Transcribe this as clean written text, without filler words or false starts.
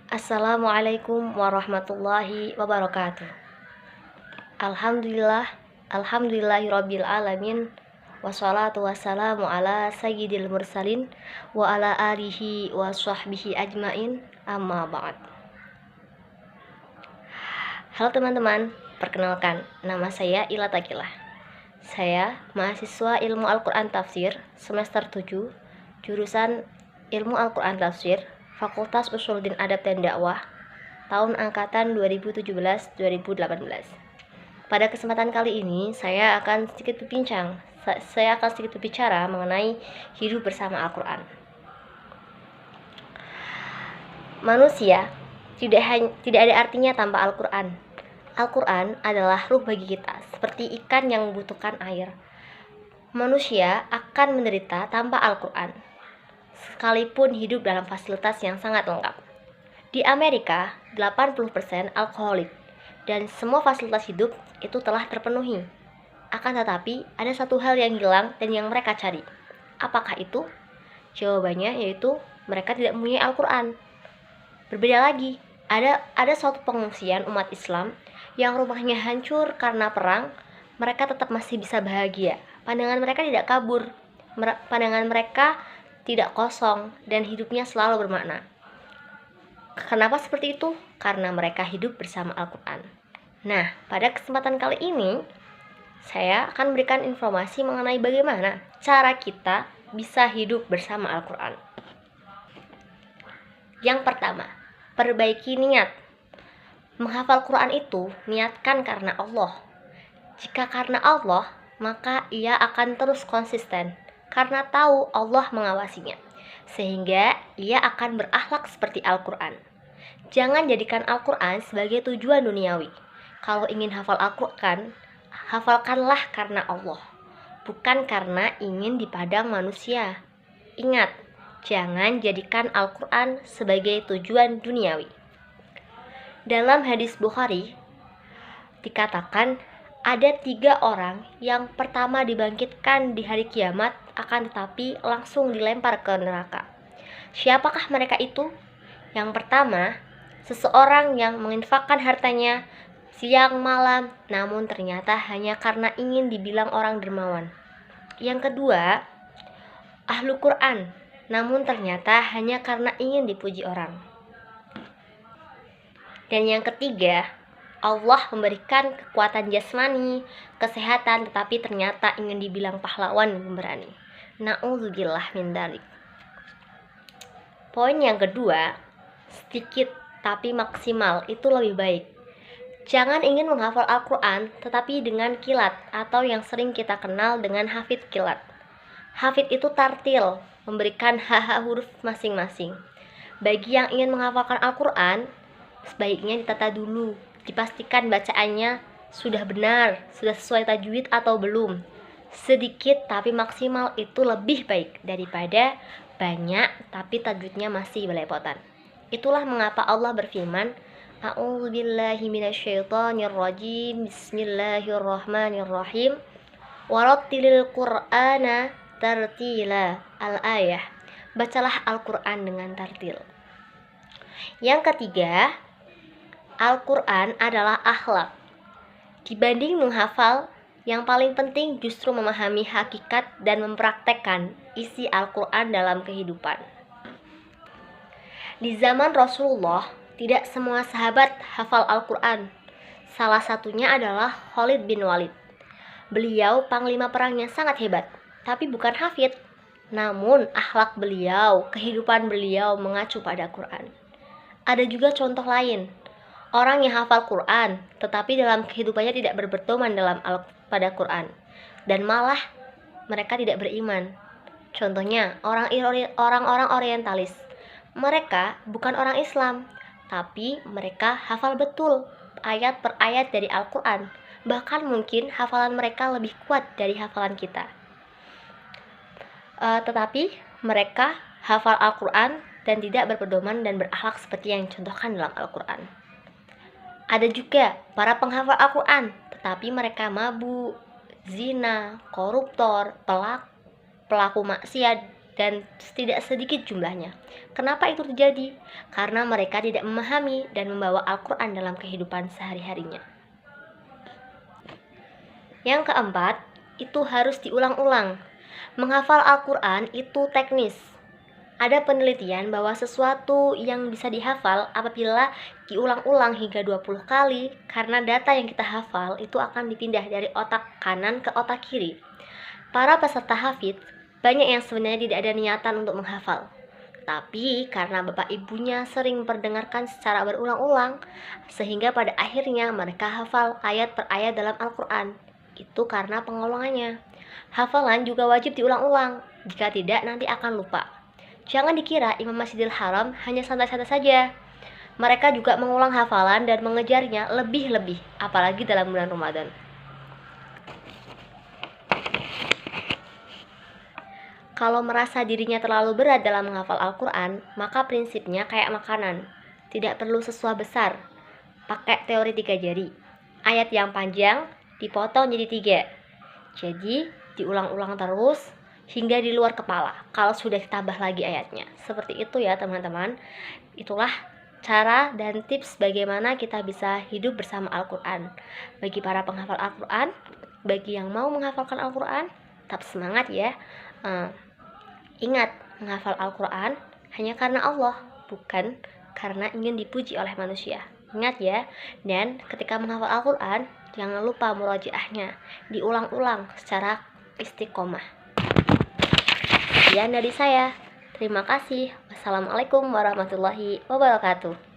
Assalamualaikum warahmatullahi wabarakatuh. Alhamdulillah, alhamdulillahirabbil alamin. Wassalatu wassalamu ala sayyidil mursalin wa ala alihi wa sahbihi ajmain. Amma ba'd. Halo teman-teman, perkenalkan, nama saya Ila Takilah. Saya mahasiswa Ilmu Al-Qur'an Tafsir semester 7, jurusan Ilmu Al-Qur'an Tafsir, Fakultas Usuluddin Adab dan Dakwah, tahun angkatan 2017-2018. Pada kesempatan kali ini, saya akan sedikit berbicara mengenai hidup bersama Al-Quran. Manusia tidak ada artinya tanpa Al-Quran. Al-Quran adalah ruh bagi kita, seperti ikan yang membutuhkan air. Manusia akan menderita tanpa Al-Quran, sekalipun hidup dalam fasilitas yang sangat lengkap. Di Amerika, 80% alkoholik, dan semua fasilitas hidup itu telah terpenuhi. Akan tetapi, ada satu hal yang hilang dan yang mereka cari. Apakah itu? Jawabannya yaitu mereka tidak mempunyai Al-Quran. Berbeda lagi, ada suatu pengungsian umat Islam yang rumahnya hancur karena perang, mereka tetap masih bisa bahagia. Pandangan mereka tidak kabur, pandangan mereka tidak kosong, dan hidupnya selalu bermakna. Kenapa seperti itu? Karena mereka hidup bersama Al-Quran. Nah, pada kesempatan kali ini, saya akan memberikan informasi mengenai bagaimana cara kita bisa hidup bersama Al-Quran. Yang pertama, perbaiki niat. Menghafal Quran itu niatkan karena Allah. Jika karena Allah, maka ia akan terus konsisten, karena tahu Allah mengawasinya, sehingga ia akan berakhlak seperti Al-Quran. Jangan jadikan Al-Quran sebagai tujuan duniawi. Kalau ingin hafal Al-Quran, hafalkanlah karena Allah, bukan karena ingin dipandang manusia. Ingat, jangan jadikan Al-Quran sebagai tujuan duniawi. Dalam hadis Bukhari, dikatakan ada 3 orang yang pertama dibangkitkan di hari kiamat, akan tetapi langsung dilempar ke neraka. Siapakah mereka itu? Yang pertama, seseorang yang menginfakkan hartanya siang malam, namun ternyata hanya karena ingin dibilang orang dermawan. Yang kedua, ahlu Quran, namun ternyata hanya karena ingin dipuji orang. Dan yang ketiga, Allah memberikan kekuatan jasmani, kesehatan, tetapi ternyata ingin dibilang pahlawan dan pemberani. Na'udzubillah min dzalik. Poin yang kedua, sedikit tapi maksimal itu lebih baik. Jangan ingin menghafal Al-Quran tetapi dengan kilat, atau yang sering kita kenal dengan hafid kilat. Hafid itu tartil, memberikan huruf masing-masing. Bagi yang ingin menghafalkan Al-Quran, sebaiknya ditata dulu, dipastikan bacaannya sudah benar, sudah sesuai tajwid atau belum. Sedikit tapi maksimal itu lebih baik daripada banyak tapi tajwidnya masih belepotan. Itulah mengapa Allah berfirman, A'udzubillahi minasyaitonirrajim, Bismillahirrahmanirrahim, Warattilil Qur'ana tartila, al-ayah. Bacalah Al-Quran dengan tartil. Yang ketiga, Al-Quran adalah akhlak. Dibanding menghafal, yang paling penting justru memahami hakikat dan mempraktekkan isi Al-Quran dalam kehidupan. Di zaman Rasulullah, tidak semua sahabat hafal Al-Quran. Salah satunya adalah Khalid bin Walid. Beliau panglima perang yang sangat hebat, tapi bukan hafid. Namun akhlak beliau, kehidupan beliau mengacu pada Quran. Ada juga contoh lain, orang yang hafal Quran, tetapi dalam kehidupannya tidak berpedoman pada Quran, dan malah mereka tidak beriman. Contohnya, orang-orang orientalis. Mereka bukan orang Islam, tapi mereka hafal betul ayat per ayat dari Al-Quran. Bahkan mungkin hafalan mereka lebih kuat dari hafalan kita. Tetapi mereka hafal Al-Quran dan tidak berpedoman dan berakhlak seperti yang dicontohkan dalam Al-Quran. Ada juga para penghafal Al-Quran, tetapi mereka mabuk, zina, koruptor, pelaku maksiat, dan tidak sedikit jumlahnya. Kenapa itu terjadi? Karena mereka tidak memahami dan membawa Al-Quran dalam kehidupan sehari-harinya. Yang keempat, itu harus diulang-ulang. Menghafal Al-Quran itu teknis. Ada penelitian bahwa sesuatu yang bisa dihafal apabila diulang-ulang hingga 20 kali, karena data yang kita hafal itu akan dipindah dari otak kanan ke otak kiri. Para peserta hafidz banyak yang sebenarnya tidak ada niatan untuk menghafal. Tapi karena bapak ibunya sering memperdengarkan secara berulang-ulang, sehingga pada akhirnya mereka hafal ayat per ayat dalam Al-Quran. Itu karena pengulangannya. Hafalan juga wajib diulang-ulang, jika tidak nanti akan lupa. Jangan dikira Imam Masjidil Haram hanya santai-santai saja. Mereka juga mengulang hafalan dan mengejarnya lebih-lebih, apalagi dalam bulan Ramadan. Kalau merasa dirinya terlalu berat dalam menghafal Al-Quran, maka prinsipnya kayak makanan. Tidak perlu sesuah besar. Pakai teori 3 jari. Ayat yang panjang dipotong jadi 3. Jadi diulang-ulang terus hingga di luar kepala kalau sudah ditambah lagi ayatnya. Seperti itu ya teman-teman. Itulah cara dan tips bagaimana kita bisa hidup bersama Al-Quran. Bagi para penghafal Al-Quran, bagi yang mau menghafalkan Al-Quran, tetap semangat ya. Ingat, menghafal Al-Quran hanya karena Allah, bukan karena ingin dipuji oleh manusia. Ingat ya. Dan ketika menghafal Al-Quran, jangan lupa murojaahnya, diulang-ulang secara istiqomah. Sekian dari saya. Terima kasih. Wassalamualaikum warahmatullahi wabarakatuh.